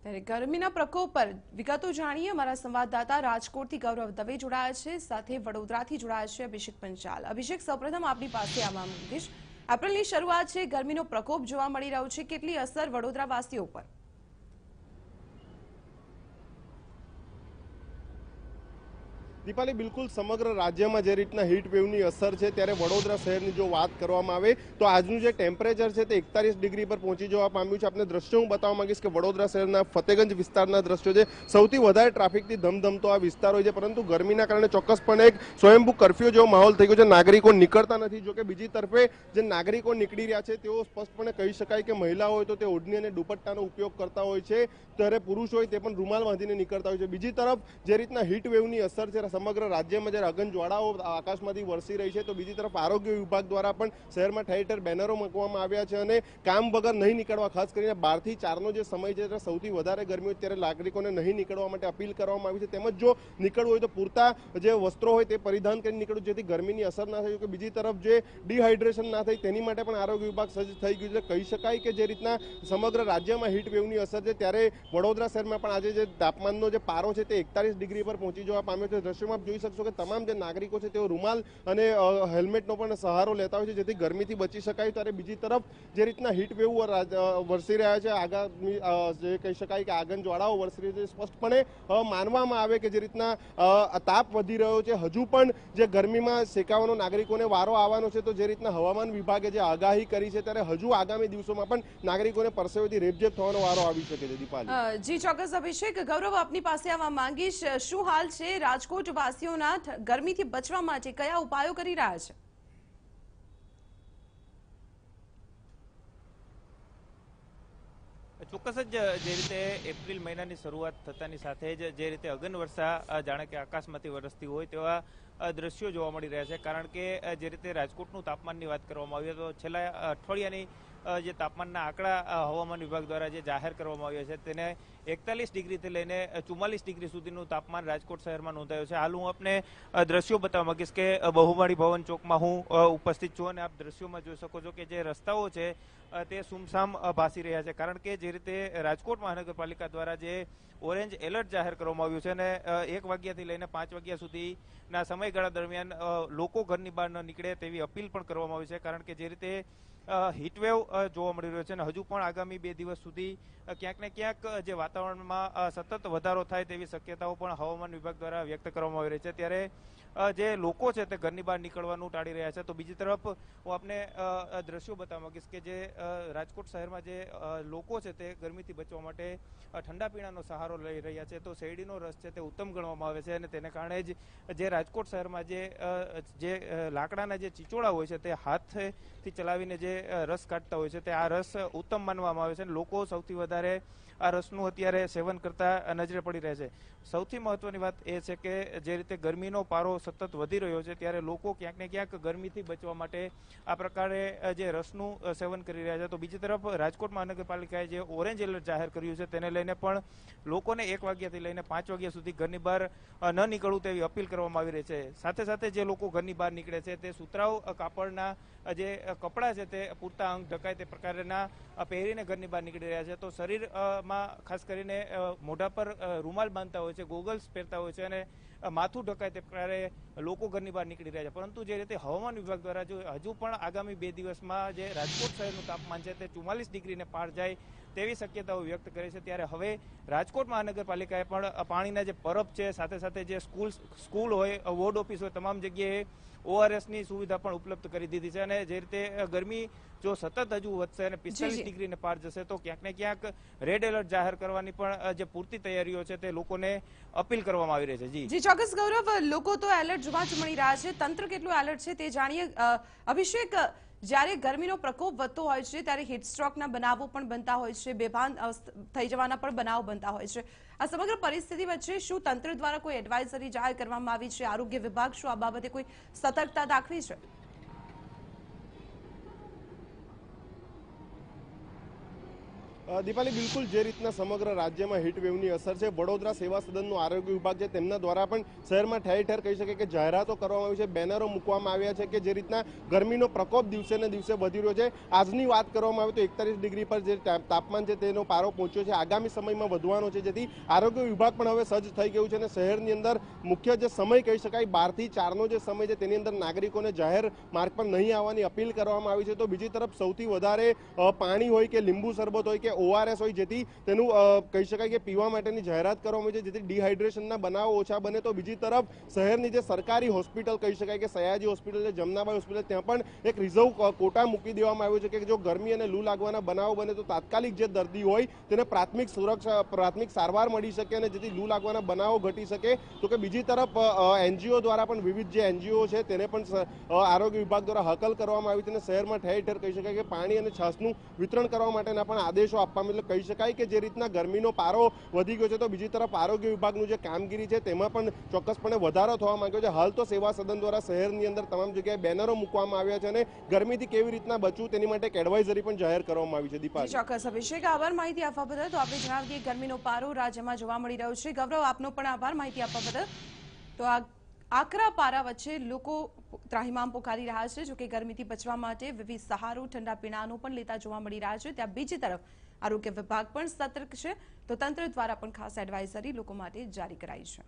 ત્યારે ગરમીના પ્રકોપ પર વિગતો જાણીએ અમારા સંવાદદાતા રાજકોટથી ગૌરવ દવે જોડાયા છે, સાથે વડોદરાથી જોડાયા છે અભિષેક પંચાલ। અભિષેક, સૌપ્રથમ આપની પાસે આવવા માંગીશ। એપ્રિલની શરૂઆત છે, ગરમીનો પ્રકોપ જોવા મળી રહ્યો છે, કેટલી અસર વડોદરાવાસીઓ પર? દીપાલી, બિલકુલ સમગ્ર રાજ્યમાં જે રીતના હીટ વેવની અસર છે ત્યારે વડોદરા શહેરની જો વાત કરવામાં આવે તો આજનું જે ટેમ્પરેચર છે તે 41 ડિગ્રી પર પહોંચી જવા પામ્યું છે। આપણે દ્રશ્યો હું બતાવવા માંગીશ કે વડોદરા શહેરના ફતેગંજ વિસ્તારના દ્રશ્યો છે। સૌથી વધારે ટ્રાફિકથી ધમધમતો આ વિસ્તાર હોય છે, પરંતુ ગરમીના કારણે ચોક્કસપણે એક સ્વયંભૂ કર્ફ્યુ જેવો માહોલ થઈ ગયો છે। નાગરિકો નીકળતા નથી। જો કે બીજી તરફે જે નાગરિકો નીકળી રહ્યા છે તેઓ સ્પષ્ટપણે કહી શકાય કે મહિલા હોય તો તે ઓઢણી અને દુપટ્ટાનો ઉપયોગ કરતા હોય છે, ત્યારે પુરુષ હોય તે પણ રૂમાલ બાંધીને નીકળતા હોય છે। બીજી તરફ જે રીતના હીટ વેવની અસર છે સમગ્ર રાજ્યમાં જ્યારે અગનજ્વાળાઓ આકાશમાંથી વરસી રહી છે, તો બીજી તરફ આરોગ્ય વિભાગ દ્વારા પણ શહેરમાં ઠેર ઠેર બેનરો મૂકવામાં આવ્યા છે અને કામ વગર નહીં નીકળવા, ખાસ કરીને 12 થી 4નો જે સમય છે ત્યારે સૌથી વધારે ગરમી હોય ત્યારે નાગરિકોને નહીં નીકળવા માટે અપીલ કરવામાં આવી છે। તેમજ જો નીકળવું હોય તો પૂરતા જે વસ્ત્રો હોય તે પરિધાન કરીને નીકળવું, જેથી ગરમીની અસર ના થાય। કે બીજી તરફ જે ડિહાઇડ્રેશન ના થાય તેની માટે પણ આરોગ્ય વિભાગ સજ્જ થઈ ગયું છે। કહી શકાય કે જે રીતના સમગ્ર રાજ્યમાં હીટ વેવની અસર છે ત્યારે વડોદરા શહેરમાં પણ આજે જે તાપમાનનો જે પારો છે તે 41 ડિગ્રી પર પહોંચી જવા પામ્યો છે। દ્રશ્યોમાં જોઈ શકશો કે તમામ જે નાગરિકો છે તેઓ રૂમાલ અને હેલ્મેટનો પણ સહારો લેતા હોય છે, જેથી ગરમીથી બચી શકાય। ત્યારે બીજી તરફ જે રીતના હીટ વેવ વરસી રહ્યા છે, આગામી જે કહી શકાય કે આગનજ્વાળાઓ વરસી રહી છે, સ્પષ્ટપણે માનવામાં આવે કે જે રીતના તાપ વધી રહ્યો છે, હજુ પણ જે ગરમીમાં શેકાવાનો નાગરિકોને વારો આવવાનો છે, તો જે રીતના હવામાન વિભાગે જે આગાહી કરી છે ત્યારે હજુ આગામી દિવસોમાં પણ નાગરિકોને પરસેવેથી રેબઝેબ થવાનો વારો આવી શકે છે। દીપાલી જી ચોક્કસ અભિષેક, ગૌરવ આપની પાસે આવવા માંગીશ। શું હાલ છે રાજકોટ વાસીઓના ગરમીથી બચવા માટે, કયા ઉપાયો કરી રહ્યા છે? ચોક્કસ જ જે રીતે એપ્રિલ મહિનાની શરૂઆત થતાની સાથે જ જે રીતે અગનવર્ષા જાણે કે આકાશમાંથી વરસતી હોય તેવા દ્રશ્યો જોવા મળી રહ્યા છે। કારણ કે જે રીતે રાજકોટનું તાપમાનની વાત કરવામાં આવી તો છેલ્લા અઠવાડિયાની જે તાપમાનના આંકડા હવામાન વિભાગ દ્વારા જે જાહેર કરવામાં આવ્યા છે તેને 41 ડિગ્રીથી લઈને 44 ડિગ્રી સુધીનું તાપમાન રાજકોટ શહેરમાં નોંધાયું છે। હાલ હું આપને દ્રશ્યો બતાવવા માંગીશ કે બહુમાળી ભવન ચોકમાં હું ઉપસ્થિત છું અને આપ દ્રશ્યોમાં જોઈ શકો છો કે જે રસ્તાઓ છે તે સુમસામ ભાસી રહ્યા છે। કારણ કે જે રીતે રાજકોટ મહાનગરપાલિકા દ્વારા જે ઓરેન્જ એલર્ટ જાહેર કરવામાં આવ્યું છે અને 1 વાગ્યાથી લઈને 5 વાગ્યા સુધીના સમયગાળા દરમિયાન લોકો ઘરની બહાર ન નીકળે તેવી અપીલ પણ કરવામાં આવી છે। કારણ કે જે રીતે હીટવેવ જોવા મળી રહ્યો છે અને હજુ પણ આગામી 2 દિવસ સુધી ક્યાંક ને ક્યાંક જે વાતાવરણમાં સતત વધારો થાય તેવી શક્યતાઓ પણ હવામાન વિભાગ દ્વારા વ્યક્ત કરવામાં આવી રહી છે। ત્યારે જે લોકો છે તે ઘરની બહાર નીકળવાનું ટાળી રહ્યા છે। તો બીજી તરફ હું આપને દ્રશ્યો બતાવવા માંગીશ કે જે રાજકોટ શહેરમાં જે લોકો છે તે ગરમીથી બચવા માટે ઠંડા પીણાનો સહારો લઈ રહ્યા છે, તો શેરડીનો રસ છે તે ઉત્તમ ગણવામાં આવે છે અને તેને કારણે જ જે રાજકોટ શહેરમાં જે લાકડાના જે ચીચોડા હોય છે તે હાથથી ચલાવીને જે રસ કાઢતા હોય છે તે આ રસ ઉત્તમ માનવામાં આવે છે। લોકો સૌથી વધારે આ રસનું અત્યારે સેવન કરતા નજરે પડી રહે છે। સૌથી મહત્વની વાત એ છે કે જે રીતે ગરમીનો પારો સતત વધી રહ્યો છે ત્યારે લોકો ક્યાંક ને ક્યાંક ગરમીથી બચવા માટે આ પ્રકારે જે રસનું સેવન કરી રહ્યા છે। તો બીજી તરફ રાજકોટ મહાનગરપાલિકાએ જે ઓરેન્જ એલર્ટ જાહેર કર્યું છે તેને લઈને પણ લોકોને 1 વાગ્યાથી લઈને 5 વાગ્યા સુધી ઘરની બહાર ન નીકળવું તેવી અપીલ કરવામાં આવી રહી છે। સાથે સાથે જે લોકો ઘરની બહાર નીકળે છે તે સુતરાઉ કાપડના જે કપડાં છે તે પૂરતા અંગ ઢકાય તે પ્રકારના પહેરીને ઘરની બહાર નીકળી રહ્યા છે। તો શરીરમાં ખાસ કરીને મોઢા પર રૂમાલ બાંધતા હોય છે, ગોગલ્સ પહેરતા હોય છે અને માથું ઢકાય તે પ્રકારે લોકો ઘરની બહાર નીકળી રહ્યા છે। પરંતુ જે રીતે હવામાન વિભાગ દ્વારા જો હજુ પણ આગામી 2 દિવસમાં જે રાજકોટ શહેરનું તાપમાન છે તે 44 ડિગ્રીને પાર જાય તેવી શક્યતાઓ વ્યક્ત કરે છે, ત્યારે હવે રાજકોટ મહાનગરપાલિકાએ પણ પાણીના જે પરબ છે, સાથે સાથે જે સ્કૂલ હોય, વોર્ડ ઓફિસ હોય, તમામ જગ્યાએ ORSની સુવિધા પણ ઉપલબ્ધ કરી દીધી છે। અને જે રીતે ગરમી જો સતત હજુ વધશે અને 45 ડિગ્રીને પાર જશે તો ક્યાંક ને ક્યાંક રેડ એલર્ટ જાહેર કરવાની પણ જે પૂરતી તૈયારીઓ છે તે લોકોને અપીલ કરવામાં આવી રહી છે। જી ચોક્કસ ગૌરવ, લોકો તો એલર્ટ જોવા જ મળી રહ્યા છે, તંત્ર કેટલું એલર્ટ છે તે જાણીએ। અભિષેક, જ્યારે ગરમીનો પ્રકોપ વધતો હોય છે ત્યારે હીટસ્ટ્રોકના બનાવો પણ બનતા હોય છે, બેભાન થઈ જવાના પણ બનાવો બનતા હોય છે। આ સમગ્ર પરિસ્થિતિ વચ્ચે શું તંત્ર દ્વારા કોઈ એડવાઇઝરી જાહેર કરવામાં આવી છે? આરોગ્ય વિભાગ શું આ બાબતે કોઈ સતર્કતા દાખવી છે? દીપાલી, બિલકુલ જે રીતના સમગ્ર રાજ્યમાં હીટ વેવની અસર છે, વડોદરા સેવા સદનનું આરોગ્ય વિભાગ છે તેમના દ્વારા પણ શહેરમાં ઠેર ઠેર કહી શકે કે જાહેરાતો કરવામાં આવી છે, બેનરો મૂકવામાં આવ્યા છે કે જે રીતના ગરમીનો પ્રકોપ દિવસે ને દિવસે વધી રહ્યો છે. આજની વાત કરવામાં આવે તો 41 ડિગ્રી પર જે તાપમાન છે તેનો પારો પહોંચ્યો છે, આગામી સમયમાં વધવાનો છે, જેથી આરોગ્ય વિભાગ પણ હવે સજ્જ થઈ ગયું છે અને શહેરની અંદર મુખ્ય જે સમય કહી શકાય 12 થી 4નો જે સમય છે તેની અંદર નાગરિકોને જાહેર માર્ગ પર નહીં આવવાની અપીલ કરવામાં આવી છે. તો બીજી તરફ સૌથી વધારે પાણી હોય કે લીંબુ શરબત હોય કે ORS હોય, જેથી તેનું કહી શકાય કે પીવા માટેની જાહેરાત કરવામાં આવી છે, જેથી ડિહાઇડ્રેશનના બનાવો ઓછા બને. તો બીજી તરફ શહેરની જે સરકારી હોસ્પિટલ કહી શકાય કે સયાજી હોસ્પિટલ છે, જમનાબાઈ હોસ્પિટલ, ત્યાં પણ એક રિઝર્વ કોટા મૂકી દેવામાં આવ્યો છે કે જો ગરમી અને લૂ લાગવાના બનાવો બને તો તાત્કાલિક જે દર્દી હોય તેને પ્રાથમિક સારવાર મળી શકે અને જેથી લૂ લાગવાના બનાવો ઘટી શકે. તો કે બીજી તરફ NGO દ્વારા પણ વિવિધ જે NGO છે તેને પણ આરોગ્ય વિભાગ દ્વારા હકલ કરવામાં આવી છે અને શહેરમાં ઠેર ઠેર કહી શકાય કે પાણી અને છાસનું વિતરણ કરવા માટેના પણ આદેશો આપવામાં, એટલે કહી શકાય કે જે રીતના ગરમીનો પારો વધી ગયો છે તો બીજી તરફ આરોગ્ય વિભાગનું જે કામગીરી છે તેમાં પણ ચોક્કસપણે વધારો થવા માંગ્યો છે. હાલ તો સેવા સદન દ્વારા શહેરની અંદર તમામ જગ્યાએ બેનરો મૂકવામાં આવ્યા છે અને ગરમીથી કેવી રીતના બચવું તેની માટે એક એડવાઇઝરી પણ જાહેર કરવામાં આવી છે. દીપા, ચોક્કસ અભિષેક, આભાર માહિતી આપવા બદલ. તો આપણે જણાવી દઈએ ગરમીનો પારો રાજ્યમાં જોવા મળી રહ્યો છે. ગૌરવ, આપનો પણ આભાર માહિતી આપવા બદલ. તો આ આકરા પારા વચ્ચે લોકો ત્રાહિમામ પોકારી રહ્યા છે. જોકે ગરમીથી બચવા માટે વિવિધ સહારો ઠંડા પીણાનો પણ લેતા જોવા મળી રહ્યા છે. ત્યાં બીજી તરફ આરોગ્ય વિભાગ પણ સતર્ક છે, તો તંત્ર દ્વારા પણ ખાસ એડવાઇઝરી લોકો માટે જારી કરાઈ છે.